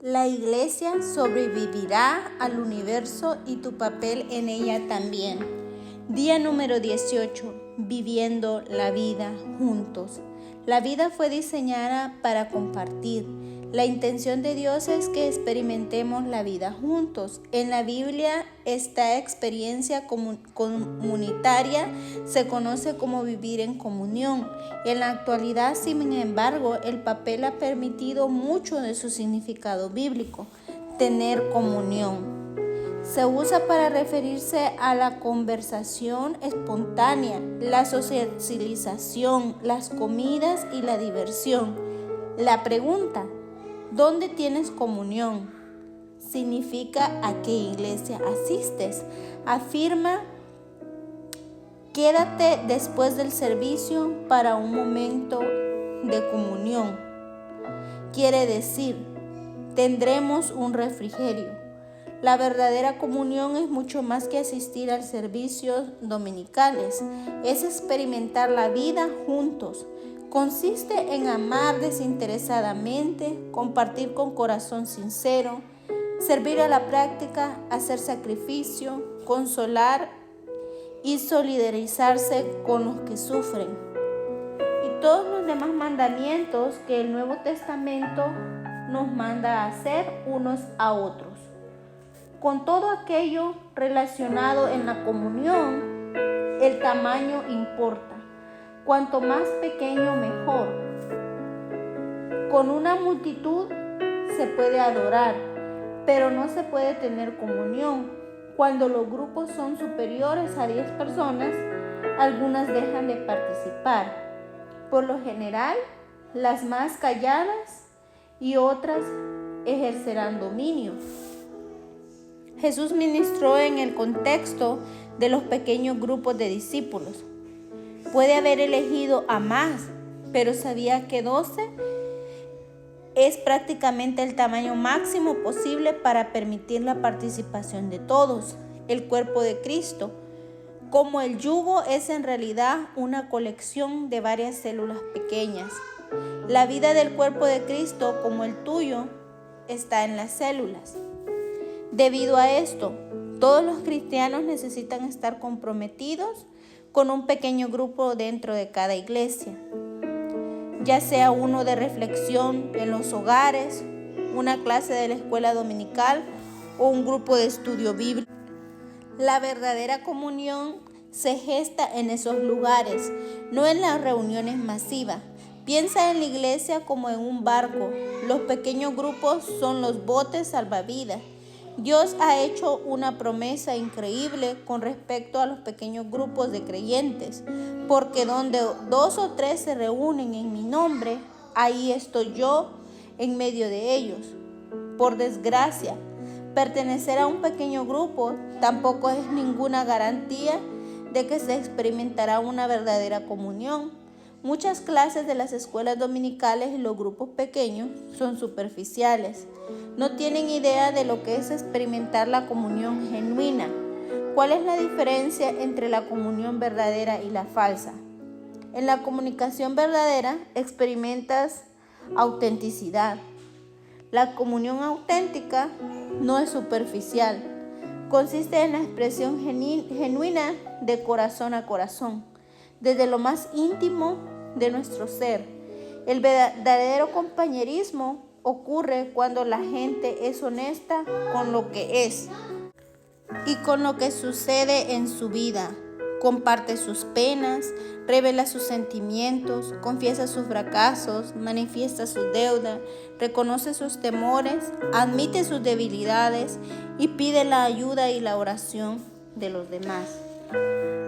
La iglesia sobrevivirá al universo y tu papel en ella también. Día número 18. Viviendo la vida juntos. La vida fue diseñada para compartir. La intención de Dios es que experimentemos la vida juntos. En la Biblia, esta experiencia comunitaria se conoce como vivir en comunión. En la actualidad, sin embargo, el papel ha permitido mucho de su significado bíblico, tener comunión. Se usa para referirse a la conversación espontánea, la socialización, las comidas y la diversión. La pregunta, ¿dónde tienes comunión? Significa a qué iglesia asistes. Afirma, quédate después del servicio para un momento de comunión. Quiere decir, tendremos un refrigerio. La verdadera comunión es mucho más que asistir a servicios dominicales, es experimentar la vida juntos. Consiste en amar desinteresadamente, compartir con corazón sincero, servir a la práctica, hacer sacrificio, consolar y solidarizarse con los que sufren. Y todos los demás mandamientos que el Nuevo Testamento nos manda a hacer unos a otros. Con todo aquello relacionado en la comunión, el tamaño importa. Cuanto más pequeño, mejor. Con una multitud se puede adorar, pero no se puede tener comunión. Cuando los grupos son superiores a 10 personas, algunas dejan de participar. Por lo general, las más calladas y otras ejercerán dominio. Jesús ministró en el contexto de los pequeños grupos de discípulos. Puede haber elegido a más, pero sabía que 12 es prácticamente el tamaño máximo posible para permitir la participación de todos. El cuerpo de Cristo, como el yugo, es en realidad una colección de varias células pequeñas. La vida del cuerpo de Cristo, como el tuyo, está en las células. Debido a esto, todos los cristianos necesitan estar comprometidos con un pequeño grupo dentro de cada iglesia, ya sea uno de reflexión en los hogares, una clase de la escuela dominical o un grupo de estudio bíblico. La verdadera comunión se gesta en esos lugares, no en las reuniones masivas. Piensa en la iglesia como en un barco. Los pequeños grupos son los botes salvavidas. Dios ha hecho una promesa increíble con respecto a los pequeños grupos de creyentes, porque donde 2 o 3 se reúnen en mi nombre, ahí estoy yo en medio de ellos. Por desgracia, pertenecer a un pequeño grupo tampoco es ninguna garantía de que se experimentará una verdadera comunión. Muchas clases de las escuelas dominicales y los grupos pequeños son superficiales. No tienen idea de lo que es experimentar la comunión genuina. ¿Cuál es la diferencia entre la comunión verdadera y la falsa? En la comunicación verdadera experimentas autenticidad. La comunión auténtica no es superficial. Consiste en la expresión genuina de corazón a corazón, desde lo más íntimo de nuestro ser. El verdadero compañerismo ocurre cuando la gente es honesta con lo que es y con lo que sucede en su vida. Comparte sus penas, revela sus sentimientos, confiesa sus fracasos, manifiesta sus deudas, reconoce sus temores, admite sus debilidades y pide la ayuda y la oración de los demás.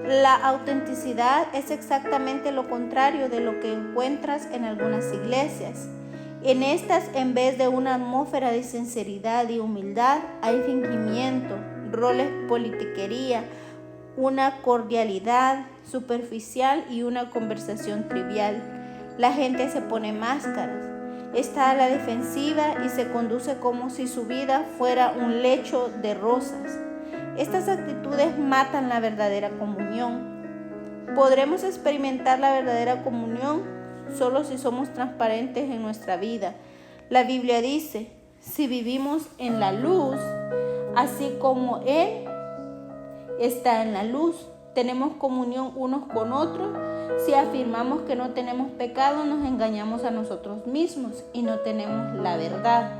La autenticidad es exactamente lo contrario de lo que encuentras en algunas iglesias. En estas, en vez de una atmósfera de sinceridad y humildad, hay fingimiento, roles, politiquería, una cordialidad superficial y una conversación trivial. La gente se pone máscaras, está a la defensiva y se conduce como si su vida fuera un lecho de rosas. Estas actitudes matan la verdadera comunión. Podremos experimentar la verdadera comunión solo si somos transparentes en nuestra vida. La Biblia dice, si vivimos en la luz, así como Él está en la luz. Tenemos comunión unos con otros. Si afirmamos que no tenemos pecado, nos engañamos a nosotros mismos y no tenemos la verdad.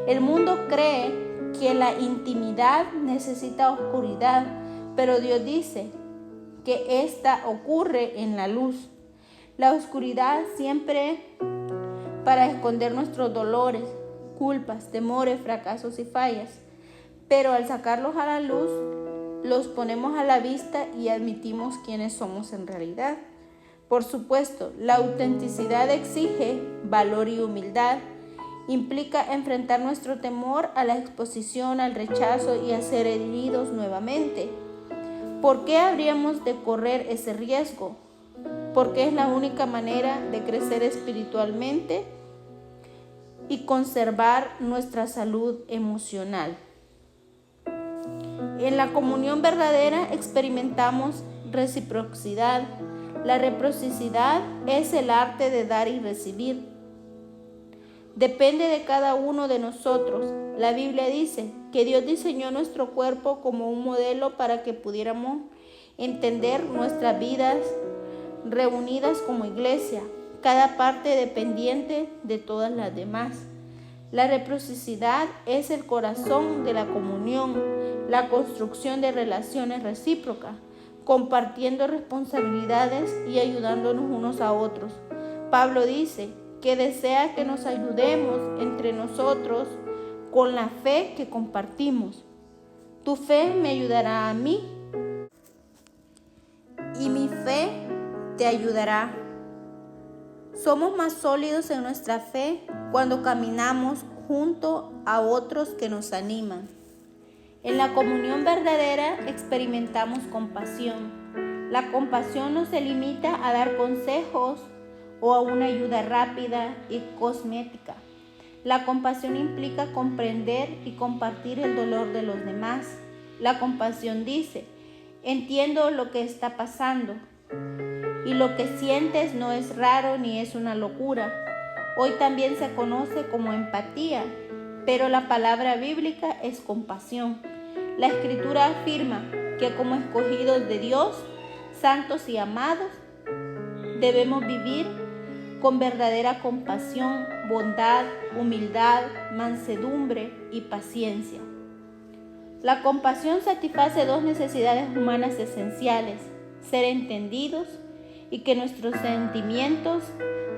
El mundo cree que la intimidad necesita oscuridad, pero Dios dice que esta ocurre en la luz. La oscuridad siempre para esconder nuestros dolores, culpas, temores, fracasos y fallas, pero al sacarlos a la luz, los ponemos a la vista y admitimos quiénes somos en realidad. Por supuesto, la autenticidad exige valor y humildad. Implica enfrentar nuestro temor a la exposición, al rechazo y a ser heridos nuevamente. ¿Por qué habríamos de correr ese riesgo? Porque es la única manera de crecer espiritualmente y conservar nuestra salud emocional. En la comunión verdadera experimentamos reciprocidad. La reciprocidad es el arte de dar y recibir. Depende de cada uno de nosotros. La Biblia dice que Dios diseñó nuestro cuerpo como un modelo para que pudiéramos entender nuestras vidas reunidas como iglesia, cada parte dependiente de todas las demás. La reciprocidad es el corazón de la comunión, la construcción de relaciones recíprocas, compartiendo responsabilidades y ayudándonos unos a otros. Pablo dice que desea que nos ayudemos entre nosotros con la fe que compartimos. Tu fe me ayudará a mí y mi fe te ayudará. Somos más sólidos en nuestra fe cuando caminamos junto a otros que nos animan. En la comunión verdadera experimentamos compasión. La compasión no se limita a dar consejos o a una ayuda rápida y cosmética. La compasión implica comprender y compartir el dolor de los demás. La compasión dice: entiendo lo que está pasando y lo que sientes no es raro ni es una locura. Hoy también se conoce como empatía, pero la palabra bíblica es compasión. La Escritura afirma que como escogidos de Dios, santos y amados, debemos vivir con verdadera compasión, bondad, humildad, mansedumbre y paciencia. La compasión satisface dos necesidades humanas esenciales: ser entendidos y que nuestros sentimientos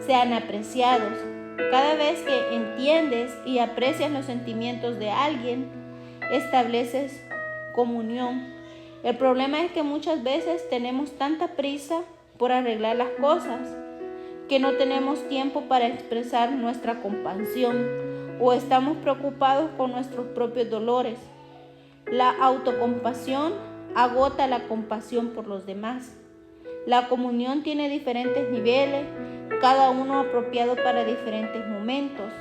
sean apreciados. Cada vez que entiendes y aprecias los sentimientos de alguien, estableces comunión. El problema es que muchas veces tenemos tanta prisa por arreglar las cosas que no tenemos tiempo para expresar nuestra compasión o estamos preocupados con nuestros propios dolores. La autocompasión agota la compasión por los demás. La comunión tiene diferentes niveles, cada uno apropiado para diferentes momentos.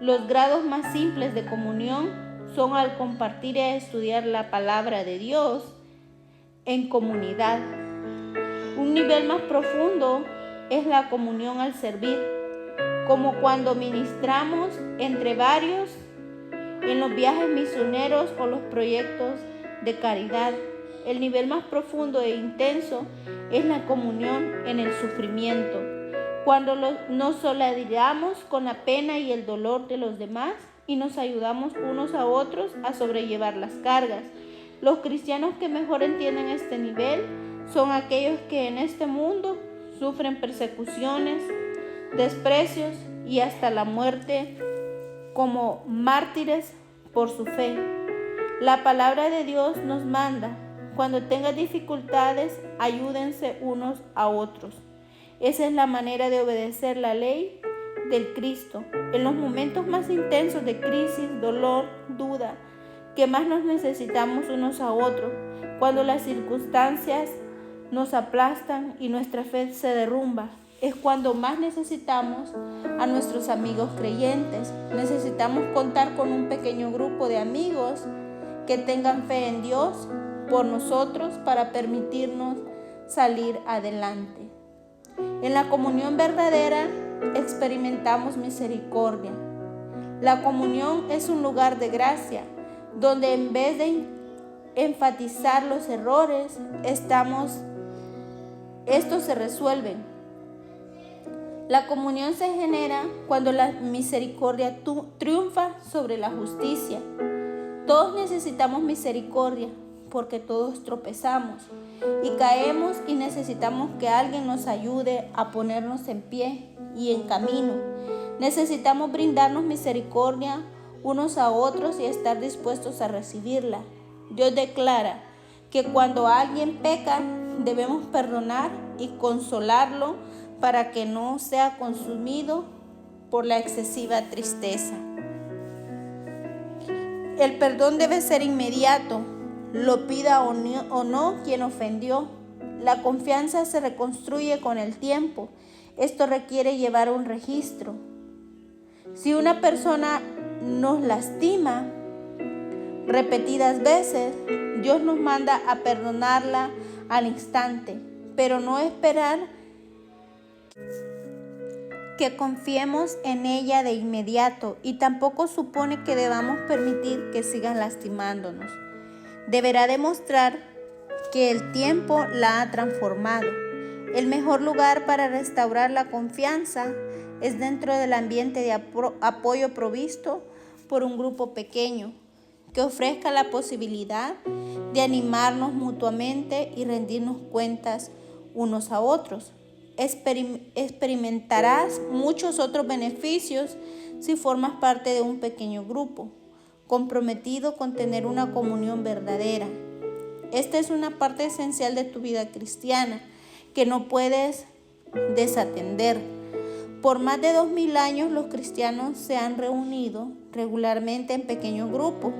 Los grados más simples de comunión son al compartir y estudiar la palabra de Dios en comunidad. Un nivel más profundo es la comunión al servir, como cuando ministramos entre varios en los viajes misioneros o los proyectos de caridad. El nivel más profundo e intenso es la comunión en el sufrimiento, cuando nos solidarizamos con la pena y el dolor de los demás y nos ayudamos unos a otros a sobrellevar las cargas. Los cristianos que mejor entienden este nivel son aquellos que en este mundo sufren persecuciones, desprecios y hasta la muerte como mártires por su fe. La palabra de Dios nos manda: cuando tengas dificultades, ayúdense unos a otros. Esa es la manera de obedecer la ley del Cristo. En los momentos más intensos de crisis, dolor, duda, que más nos necesitamos unos a otros, cuando las circunstancias nos aplastan y nuestra fe se derrumba, es cuando más necesitamos a nuestros amigos creyentes. Necesitamos contar con un pequeño grupo de amigos que tengan fe en Dios por nosotros para permitirnos salir adelante. En la comunión verdadera experimentamos misericordia. La comunión es un lugar de gracia, donde en vez de enfatizar los errores, estos se resuelven. La comunión se genera cuando la misericordia triunfa sobre la justicia. Todos necesitamos misericordia porque todos tropezamos y caemos y necesitamos que alguien nos ayude a ponernos en pie y en camino. Necesitamos brindarnos misericordia unos a otros y estar dispuestos a recibirla. Dios declara que cuando alguien peca, debemos perdonar y consolarlo para que no sea consumido por la excesiva tristeza. El perdón debe ser inmediato, lo pida o no quien ofendió. La confianza se reconstruye con el tiempo. Esto requiere llevar un registro. Si una persona nos lastima repetidas veces, Dios nos manda a perdonarla al instante, pero no esperar que confiemos en ella de inmediato, y tampoco supone que debamos permitir que sigan lastimándonos. Deberá demostrar que el tiempo la ha transformado. El mejor lugar para restaurar la confianza es dentro del ambiente de apoyo provisto por un grupo pequeño que ofrezca la posibilidad de animarnos mutuamente y rendirnos cuentas unos a otros. Experimentarás muchos otros beneficios si formas parte de un pequeño grupo comprometido con tener una comunión verdadera. Esta es una parte esencial de tu vida cristiana que no puedes desatender. Por más de 2000 años los cristianos se han reunido regularmente en pequeños grupos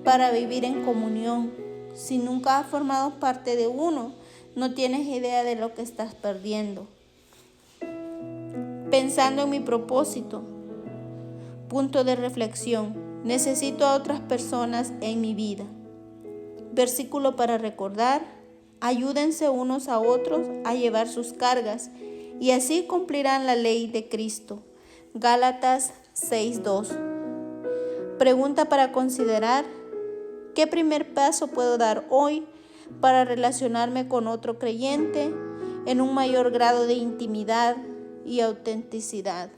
para vivir en comunión. Si nunca has formado parte de uno, no tienes idea de lo que estás perdiendo. Pensando en mi propósito, punto de reflexión, necesito a otras personas en mi vida. Versículo para recordar: ayúdense unos a otros a llevar sus cargas y así cumplirán la ley de Cristo. Gálatas 6:2. Pregunta para considerar: ¿qué primer paso puedo dar hoy para relacionarme con otro creyente en un mayor grado de intimidad y autenticidad?